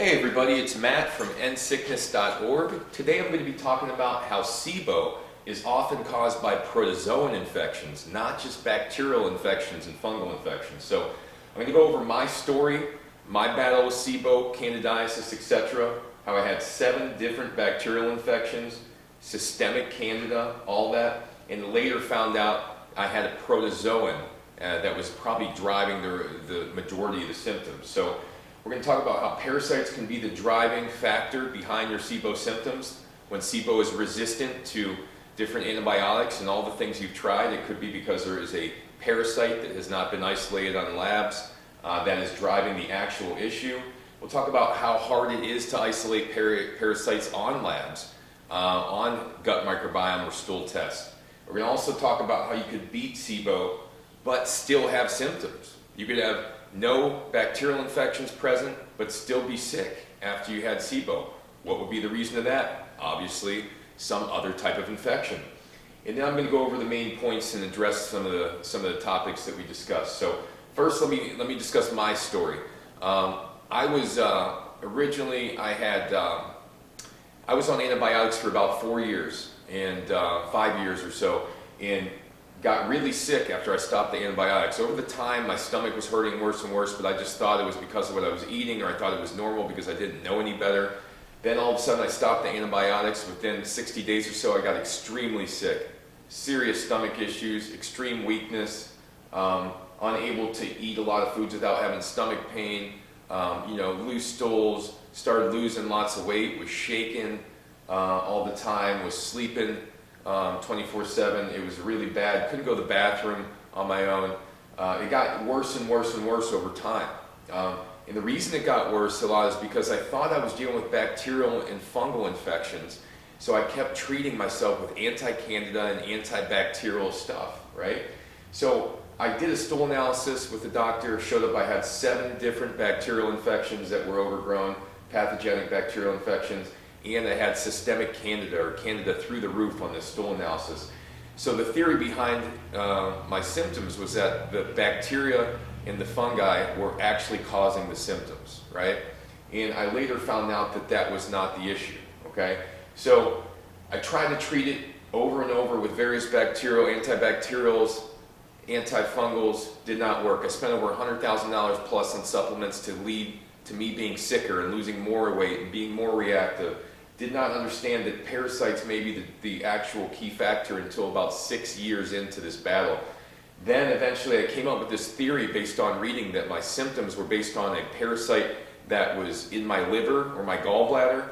Hey everybody, it's Matt from endsickness.org. Today I'm going to be talking about how SIBO is often caused by protozoan infections, not just bacterial infections and fungal infections. So I'm going to go over my story, my battle with SIBO, candidiasis, etc., how I had 7 different bacterial infections, systemic candida, all that, and later found out I had a protozoan that was probably driving the majority of the symptoms. So we're going to talk about how parasites can be the driving factor behind your SIBO symptoms. When SIBO is resistant to different antibiotics and all the things you've tried, it could be because there is a parasite that has not been isolated on labs that is driving the actual issue. We'll talk about how hard it is to isolate parasites on labs, on gut microbiome or stool tests. We're going to also talk about how you could beat SIBO but still have symptoms. You could have no bacterial infections present, but still be sick after you had SIBO. What would be the reason of that? Obviously, some other type of infection. And now I'm going to go over the main points and address some of the topics that we discussed. So first, let me discuss my story. I was originally I was on antibiotics for about 4 years and 5 years or so, and got really sick after I stopped the antibiotics. Over the time, my stomach was hurting worse and worse, but I just thought it was because of what I was eating, or I thought it was normal because I didn't know any better. Then all of a sudden I stopped the antibiotics. Within 60 days or so, I got extremely sick. Serious stomach issues, extreme weakness, unable to eat a lot of foods without having stomach pain, loose stools, started losing lots of weight, was shaking all the time, was sleeping 24/7. It was really bad. Couldn't go to the bathroom on my own. It got worse and worse and worse over time. And the reason it got worse a lot is because I thought I was dealing with bacterial and fungal infections. So I kept treating myself with anti-candida and antibacterial stuff, right? So I did a stool analysis with the doctor, showed up I had 7 different bacterial infections that were overgrown, pathogenic bacterial infections, and I had systemic candida, or candida through the roof on this stool analysis. So the theory behind my symptoms was that the bacteria and the fungi were actually causing the symptoms, right? And I later found out that that was not the issue, okay? So I tried to treat it over and over with various bacterial, antibacterials, antifungals, did not work. I spent over $100,000 plus on supplements to lead to me being sicker and losing more weight and being more reactive. Did not understand that parasites may be the actual key factor until about 6 years into this battle. Then eventually I came up with this theory based on reading that my symptoms were based on a parasite that was in my liver or my gallbladder,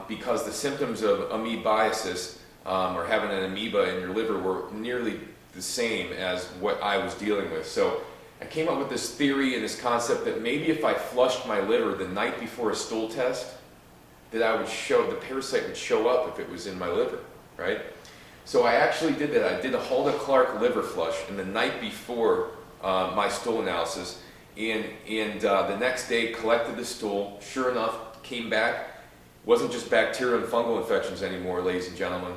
because the symptoms of amoebiasis, or having an amoeba in your liver, were nearly the same as what I was dealing with. So I came up with this theory and this concept that maybe if I flushed my liver the night before a stool test, that the parasite would show up if it was in my liver, right? So I actually did that. I did a Hulda Clark liver flush in the night before my stool analysis, and the next day collected the stool. Sure enough, came back. Wasn't just bacterial and fungal infections anymore, ladies and gentlemen.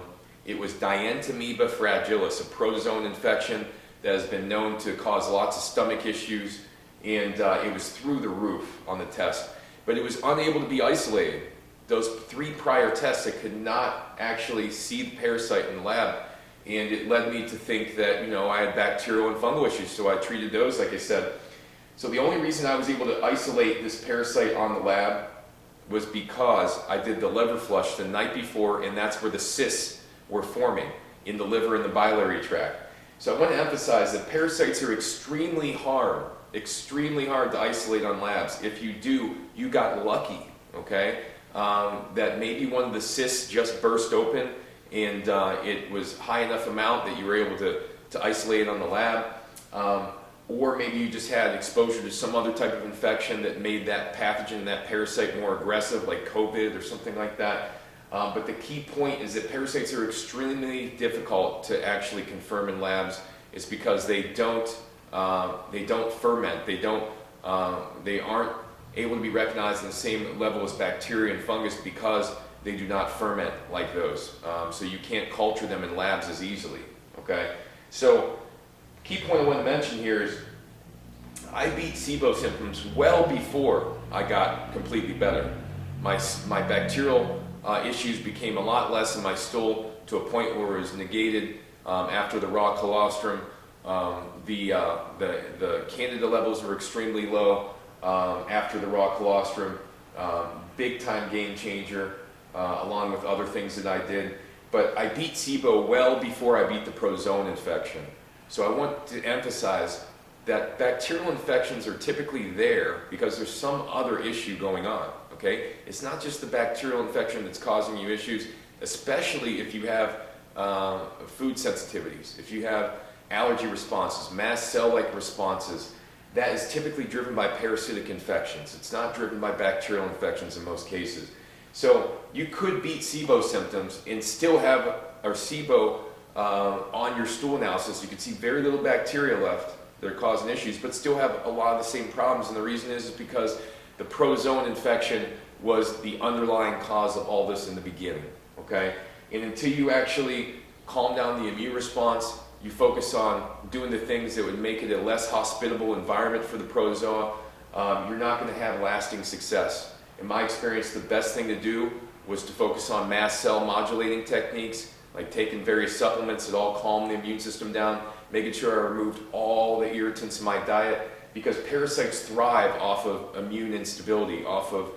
It was Dientomoeba fragilis, a protozoan infection that has been known to cause lots of stomach issues, and it was through the roof on the test. But it was unable to be isolated. Those 3 prior tests, I could not actually see the parasite in the lab, and it led me to think that I had bacterial and fungal issues, so I treated those, like I said. So the only reason I was able to isolate this parasite on the lab was because I did the liver flush the night before, and that's where the cysts were forming in the liver and the biliary tract. So I want to emphasize that parasites are extremely hard to isolate on labs. If you do, you got lucky, okay? That maybe one of the cysts just burst open and it was high enough amount that you were able to isolate it on the lab, or maybe you just had exposure to some other type of infection that made that pathogen, that parasite, more aggressive, like COVID or something like that. But the key point is that parasites are extremely difficult to actually confirm in labs. It's because they don't ferment. They aren't able to be recognized on the same level as bacteria and fungus because they do not ferment like those. So you can't culture them in labs as easily, okay? So key point I want to mention here is I beat SIBO symptoms well before I got completely better. My bacterial issues became a lot less in my stool, to a point where it was negated after the raw colostrum. The candida levels were extremely low after the raw colostrum. Big time game changer, along with other things that I did. But I beat SIBO well before I beat the protozoan infection. So I want to emphasize that bacterial infections are typically there because there's some other issue going on, okay? It's not just the bacterial infection that's causing you issues, especially if you have food sensitivities, if you have allergy responses, mast cell-like responses. That is typically driven by parasitic infections. It's not driven by bacterial infections in most cases. So you could beat SIBO symptoms and still have SIBO on your stool analysis. You could see very little bacteria left that are causing issues, but still have a lot of the same problems. And the reason is because the protozoan infection was the underlying cause of all this in the beginning, okay? And until you actually calm down the immune response, you focus on doing the things that would make it a less hospitable environment for the protozoa, you're not going to have lasting success. In my experience, the best thing to do was to focus on mast cell modulating techniques, like taking various supplements that all calm the immune system down, making sure I removed all the irritants in my diet, because parasites thrive off of immune instability, off of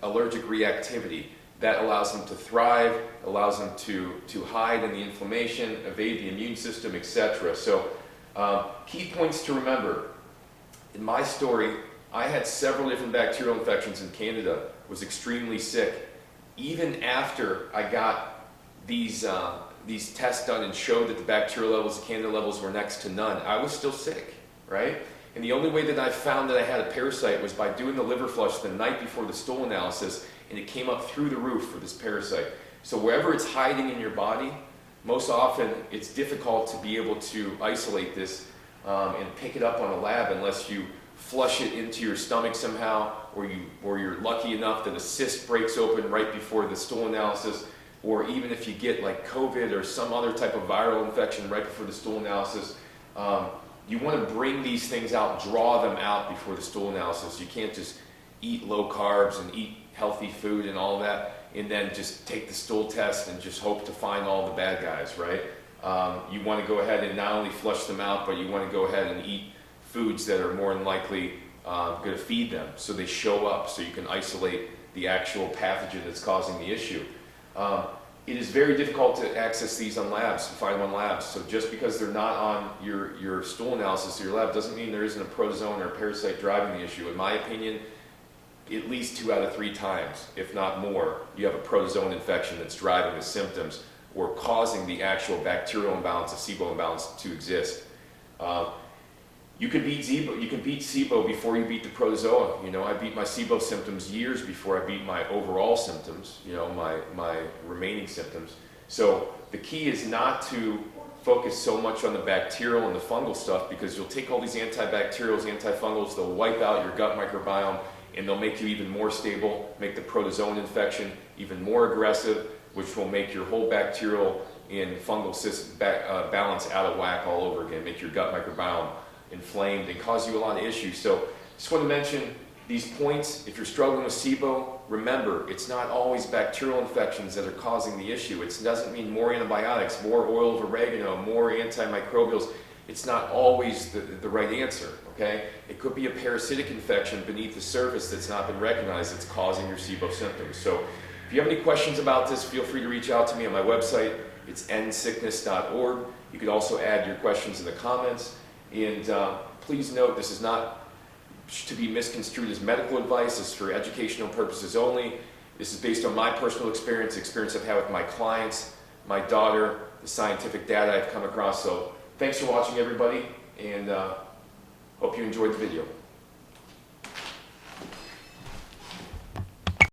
allergic reactivity. That allows them to thrive, allows them to hide in the inflammation, evade the immune system, etc. So key points to remember. In my story, I had several different bacterial infections in Candida, was extremely sick. Even after I got these tests done and showed that the bacterial levels, the Candida levels were next to none, I was still sick, right? And the only way that I found that I had a parasite was by doing the liver flush the night before the stool analysis, and it came up through the roof for this parasite. So wherever it's hiding in your body, most often it's difficult to be able to isolate this and pick it up on a lab unless you flush it into your stomach somehow, or you're lucky enough that a cyst breaks open right before the stool analysis, or even if you get like COVID or some other type of viral infection right before the stool analysis. You want to bring these things out, draw them out before the stool analysis. You can't just eat low carbs and eat healthy food and all that, and then just take the stool test and just hope to find all the bad guys, right? You want to go ahead and not only flush them out, but you want to go ahead and eat foods that are more than likely going to feed them, so they show up, so you can isolate the actual pathogen that's causing the issue. It is very difficult to access these on labs, to find them on labs. So just because they're not on your stool analysis or your lab doesn't mean there isn't a protozoan or a parasite driving the issue. In my opinion, at least 2 out of 3 times, if not more, you have a protozoan infection that's driving the symptoms or causing the actual bacterial imbalance, the SIBO imbalance, to exist. You can beat SIBO before you beat the protozoa. You know, I beat my SIBO symptoms years before I beat my overall symptoms, you know, my remaining symptoms. So the key is not to focus so much on the bacterial and the fungal stuff, because you'll take all these antibacterials, antifungals, they'll wipe out your gut microbiome, and they'll make you even more stable, make the protozoan infection even more aggressive, which will make your whole bacterial and fungal system balance out of whack all over again, make your gut microbiome inflamed and cause you a lot of issues. So just want to mention these points. If you're struggling with SIBO, remember, it's not always bacterial infections that are causing the issue. It doesn't mean more antibiotics, more oil of oregano, more antimicrobials. It's not always the right answer, okay? It could be a parasitic infection beneath the surface that's not been recognized that's causing your SIBO symptoms. So if you have any questions about this, feel free to reach out to me on my website. It's endsickness.org. You could also add your questions in the comments. And please note, this is not to be misconstrued as medical advice. This is for educational purposes only. This is based on my personal experience I've had with my clients, my daughter, the scientific data I've come across. So thanks for watching, everybody, and hope you enjoyed the video.